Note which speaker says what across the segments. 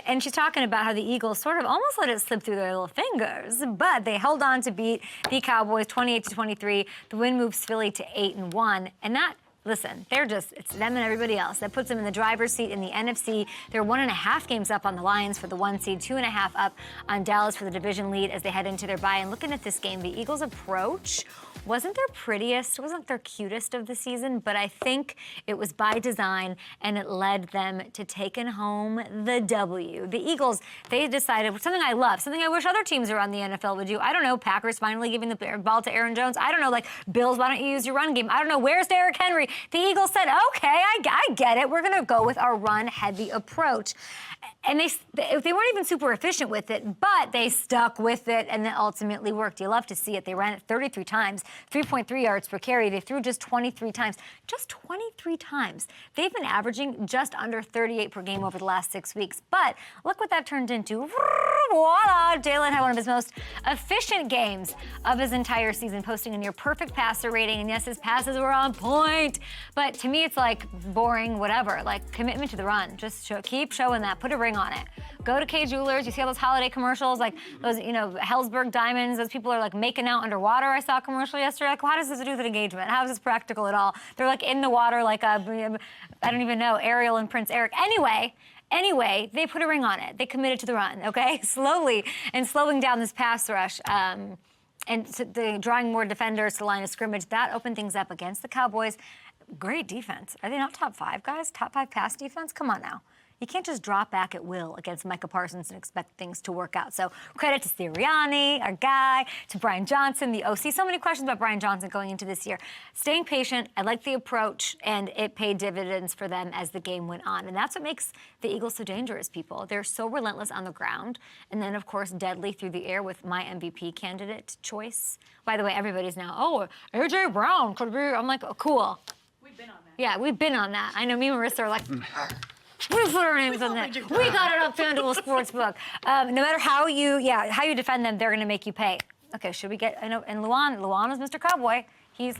Speaker 1: And she's talking about how the Eagles sort of almost let it slip through their little fingers, but they held on to beat the Cowboys 28-23. The win moves Philly to 8-1, and that. Listen, it's them and everybody else. That puts them in the driver's seat in the NFC. They're 1.5 games up on the Lions for the 1 seed, 2.5 up on Dallas for the division lead as they head into their bye. And looking at this game, the Eagles' approach wasn't their prettiest, wasn't their cutest of the season, but I think it was by design, and it led them to taking home the W. The Eagles, they decided, something I love, something I wish other teams around the NFL would do. I don't know, Packers finally giving the ball to Aaron Jones. I don't know, like, Bills, why don't you use your run game? I don't know, where's Derrick Henry? The Eagles said, okay, I get it. We're going to go with our run-heavy approach. And they weren't even super efficient with it, but they stuck with it, and it ultimately worked. You love to see it. They ran it 33 times, 3.3 yards per carry. They threw just 23 times. Just 23 times. They've been averaging just under 38 per game over the last 6 weeks. But look what that turned into. Voila! Jalen had one of his most efficient games of his entire season, posting a near-perfect passer rating. And yes, his passes were on point. But to me, it's like boring, whatever. Like, commitment to the run. Just keep showing that. Put a ring on it. Go to K Jewelers. You see all those holiday commercials, like those, Hellsberg diamonds. Those people are like making out underwater. I saw a commercial yesterday. Like, how does this do with engagement? How is this practical at all? They're like in the water, like I don't even know, Ariel and Prince Eric. Anyway, they put a ring on it. They committed to the run, okay? Slowly and slowing down this pass rush. And drawing more defenders to the line of scrimmage. That opened things up against the Cowboys. Great defense. Are they not top 5, guys? Top 5 pass defense? Come on now. You can't just drop back at will against Micah Parsons and expect things to work out. So credit to Sirianni, our guy, to Brian Johnson, the OC. So many questions about Brian Johnson going into this year. Staying patient, I like the approach, and it paid dividends for them as the game went on. And that's what makes the Eagles so dangerous, people. They're so relentless on the ground, and then, of course, deadly through the air with my MVP candidate choice. By the way, everybody's now, A.J. Brown could be. I'm like, oh, cool.
Speaker 2: We've been on that.
Speaker 1: Yeah, we've been on that. I know me and Marissa are like... We put our names on that. We got it up FanDuel Sportsbook. No matter how you defend them, they're going to make you pay. Okay, should we get? I know. And Luan is Mr. Cowboy. He's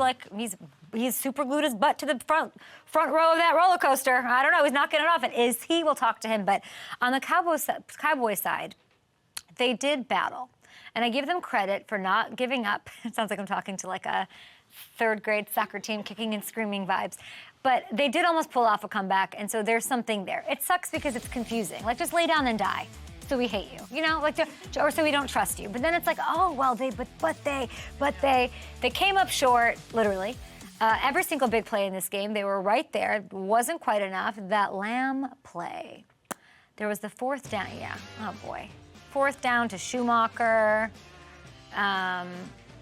Speaker 1: super glued his butt to the front row of that roller coaster. I don't know. He's not getting it off. And is he? We'll talk to him. But on the Cowboys side, they did battle, and I give them credit for not giving up. It sounds like I'm talking to like a third-grade soccer team, kicking and screaming vibes. But they did almost pull off a comeback, and so there's something there. It sucks because it's confusing. Like, just lay down and die, so we hate you, or so we don't trust you. But then it's like, oh well, they came up short, literally. Every single big play in this game, they were right there. It wasn't quite enough. That Lamb play. There was the 4th down. Yeah. Oh boy. 4th down to Schumacher.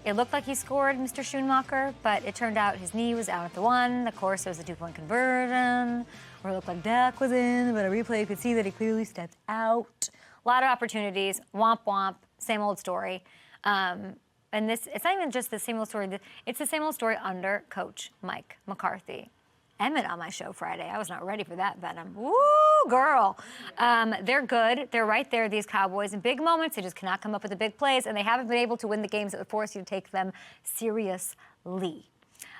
Speaker 1: It looked like he scored, Mr. Schumacher, but it turned out his knee was out at the 1. Of course, it was a 2-point conversion, where it looked like Dak was in, but a replay could see that he clearly stepped out. A lot of opportunities, womp womp, same old story. And it's not even just the same old story, it's the same old story under Coach Mike McCarthy. Emmett on my show Friday. I was not ready for that venom. Woo, girl. They're good. They're right there, these Cowboys. In big moments, they just cannot come up with the big plays, and they haven't been able to win the games that would force you to take them seriously.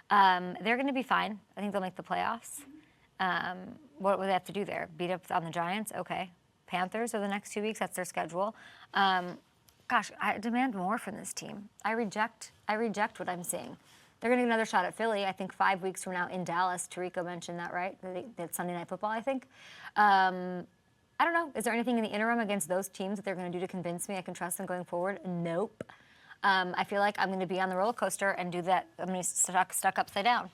Speaker 1: They're going to be fine. I think they'll make the playoffs. What would they have to do there? Beat up on the Giants? Okay. Panthers are the next 2 weeks. That's their schedule. Gosh, I demand more from this team. I reject what I'm seeing. They're going to get another shot at Philly, I think, 5 weeks from now in Dallas. Tarico mentioned that, right? That's Sunday Night Football, I think. I don't know. Is there anything in the interim against those teams that they're going to do to convince me I can trust them going forward? Nope. I feel like I'm going to be on the roller coaster and do that. I'm going to be stuck upside down.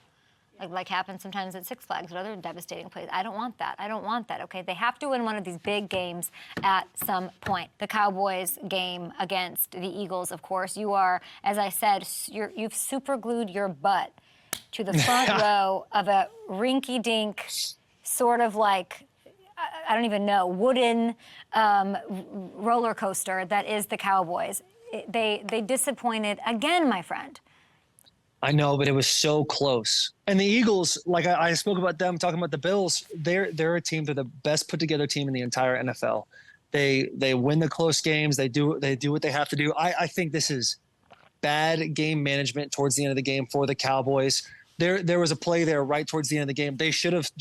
Speaker 1: Like happens sometimes at Six Flags or other devastating plays. I don't want that. Okay? They have to win one of these big games at some point. The Cowboys game against the Eagles, of course. You are, as I said, you've super glued your butt to the front row of a rinky-dink, sort of like, I don't even know, wooden roller coaster that is the Cowboys. They disappointed again, my friend.
Speaker 3: I know, but it was so close. And the Eagles, like I spoke about them, talking about the Bills, they're a team. They're the best put together team in the entire NFL. They win the close games. They do what they have to do. I think this is bad game management towards the end of the game for the Cowboys. There was a play there right towards the end of the game. They should have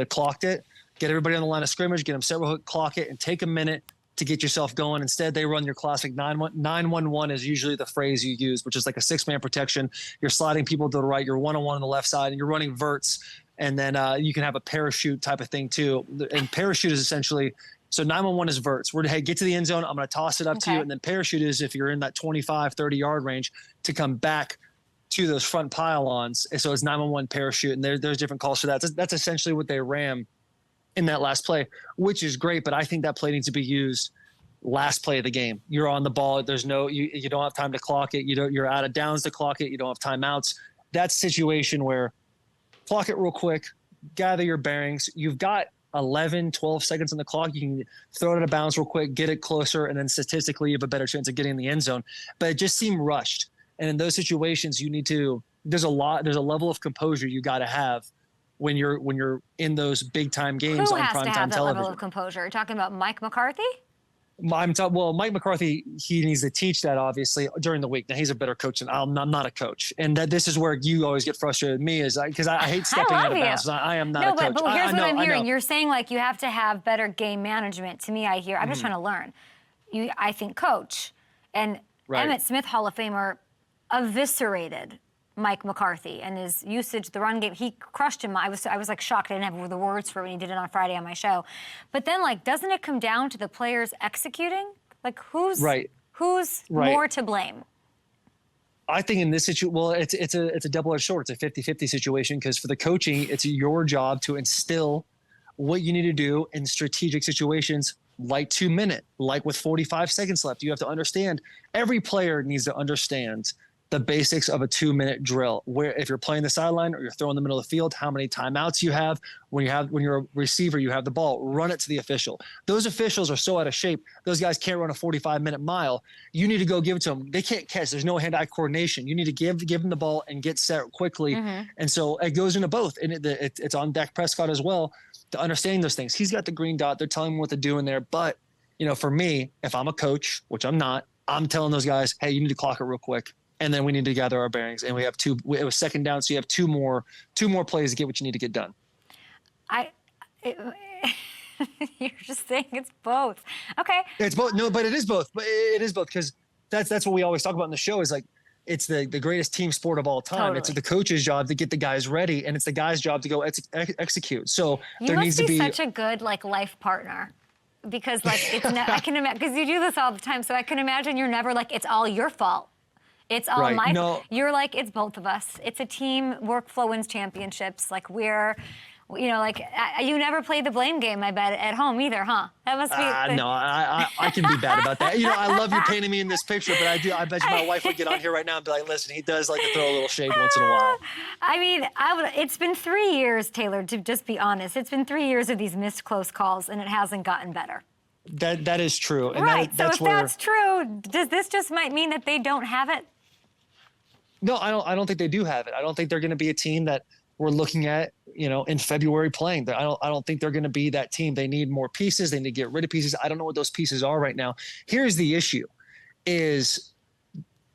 Speaker 3: clocked it. get everybody on the line of scrimmage, get them set real quick, clock it, and take a minute to get yourself going. Instead, they run your classic 9-1-1 is usually the phrase you use, which is like a 6-man protection. You're sliding people to the right, you're 1-on-1 on the left side, and you're running verts. And then you can have a parachute type of thing too. And parachute is essentially, so 9-1-1 is verts. We're to, hey, get to the end zone. I'm going to toss it up to you. And then parachute is if you're in that 25, 30-yard range to come back to those front pylons. And so it's 9-1-1 parachute. And there's different calls for that. That's essentially what they ran in that last play, which is great. But I think that play needs to be used last play of the game. You're on the ball. There's no, you don't have time to clock it. You're out of downs to clock it. You don't have timeouts. That's a situation where clock it real quick, gather your bearings. You've got 11, 12 seconds on the clock. You can throw it out of bounds real quick, get it closer, and then statistically you have a better chance of getting in the end zone. But it just seemed rushed. And in those situations, you need to, there's a level of composure you got to have when you're in those big time games on primetime television.
Speaker 1: Who has to have that level of composure? You're talking about Mike McCarthy?
Speaker 3: Well, Mike McCarthy, he needs to teach that obviously during the week. Now he's a better coach than I'm not a coach, and this is where you always get frustrated with me is because I hate stepping out of bounds. I am not a coach.
Speaker 1: But here's what I'm hearing: you're saying like you have to have better game management. To me, I'm just trying to learn. I think coach and Emmitt Smith, Hall of Famer, eviscerated Mike McCarthy and his usage, the run game. He crushed him. I was like shocked. I didn't have the words for it when he did it on Friday on my show. But then like, doesn't it come down to the players executing? Like who's more to blame?
Speaker 3: I think in this situation, well, it's a double-edged sword. It's a 50-50 situation because for the coaching, it's your job to instill what you need to do in strategic situations like 2 minute, like with 45 seconds left. You have to understand, every player needs to understand the basics of a 2-minute drill, where if you're playing the sideline or you're throwing the middle of the field, how many timeouts you have. When you're a receiver, you have the ball, run it to the official. Those officials are so out of shape. Those guys can't run a 45-minute mile. You need to go give it to them. They can't catch. There's no hand-eye coordination. You need to give them the ball and get set quickly. And so it goes into both. And it's on Dak Prescott as well to understand those things. He's got the green dot. They're telling him what to do in there. But, for me, if I'm a coach, which I'm not, I'm telling those guys, hey, you need to clock it real quick. And then we need to gather our bearings. And we have it was second down, so you have two more plays to get what you need to get done.
Speaker 1: You're just saying it's both. Okay.
Speaker 3: It's both. No, but it is both. But it is both because that's what we always talk about in the show is like it's the greatest team sport of all time. Totally. It's the coach's job to get the guys ready, and it's the guy's job to go execute. So there needs to be
Speaker 1: such a good life partner. Because it's I can imagine because you do this all the time. So I can imagine you're never like it's all your fault. It's all my fault. You're like, it's both of us. It's a team. Workflow wins championships. Like you never played the blame game, I bet, at home either, huh? That must be.
Speaker 3: No, I can be bad about that. I love you painting me in this picture, but I bet you my wife would get on here right now and be like, listen, he does like to throw a little shade once in a while.
Speaker 1: I mean, it's been 3 years, Taylor, to just be honest. It's been 3 years of these missed close calls, and it hasn't gotten better.
Speaker 3: That is true. And
Speaker 1: right.
Speaker 3: that's
Speaker 1: so if that's true, does this just might mean that they don't have it?
Speaker 3: No, I don't think they do have it. I don't think they're going to be a team that we're looking at, in February playing. I don't think they're going to be that team. They need more pieces. They need to get rid of pieces. I don't know what those pieces are right now. Here's the issue is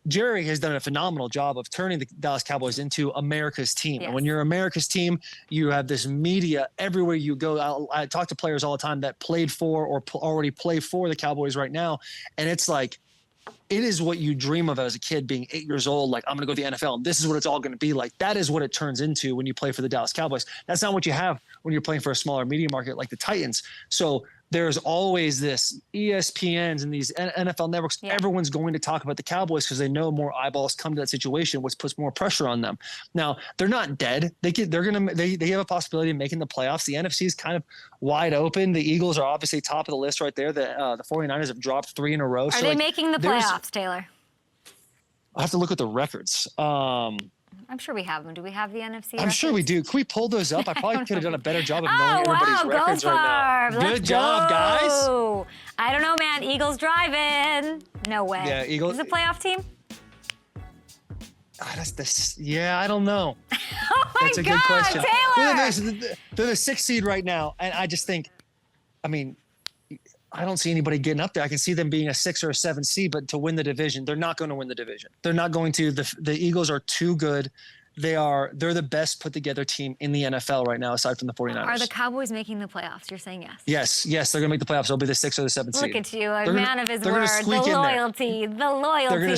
Speaker 3: Jerry has done a phenomenal job of turning the Dallas Cowboys into America's team. Yes. And when you're America's team, you have this media everywhere you go. I talk to players all the time that played for or already play for the Cowboys right now. And it's like, it is what you dream of as a kid being 8 years old. Like, I'm going to go to the NFL and this is what it's all going to be like. That is what it turns into when you play for the Dallas Cowboys. That's not what you have when you're playing for a smaller media market like the Titans. So there's always this ESPNs and these NFL networks. Yeah. Everyone's going to talk about the Cowboys because they know more eyeballs come to that situation, which puts more pressure on them. Now they're not dead. They have a possibility of making the playoffs. The NFC is kind of wide open. The Eagles are obviously top of the list right there. The 49ers have dropped 3 in a row.
Speaker 1: Are they making the playoffs, Taylor?
Speaker 3: I have to look at the records.
Speaker 1: I'm sure we have them. Do we have the NFC records?
Speaker 3: I'm sure we do. Can we pull those up? I probably could have done a better job of knowing everybody's records right now. Good job, guys.
Speaker 1: I don't know, man. Eagles driving. No way. Yeah, Eagles. Is it a playoff team?
Speaker 3: I don't know.
Speaker 1: Oh my
Speaker 3: That's a
Speaker 1: God,
Speaker 3: good question.
Speaker 1: Taylor!
Speaker 3: They're the 6th seed right now, and I just think, I don't see anybody getting up there. I can see them being a 6 or a 7 seed, but to win the division, they're not going to win the division. They're not going to. The Eagles are too good. they're the best put together team in the NFL right now, aside from the 49ers.
Speaker 1: Are the Cowboys making the playoffs? You're saying yes.
Speaker 3: Yes, they're going to make the playoffs. They'll be the 6th or the 7th seed.
Speaker 1: Look at you, a man of his
Speaker 3: they're gonna
Speaker 1: word. The
Speaker 3: squeak in there.
Speaker 1: loyalty, the loyalty.
Speaker 3: They're gonna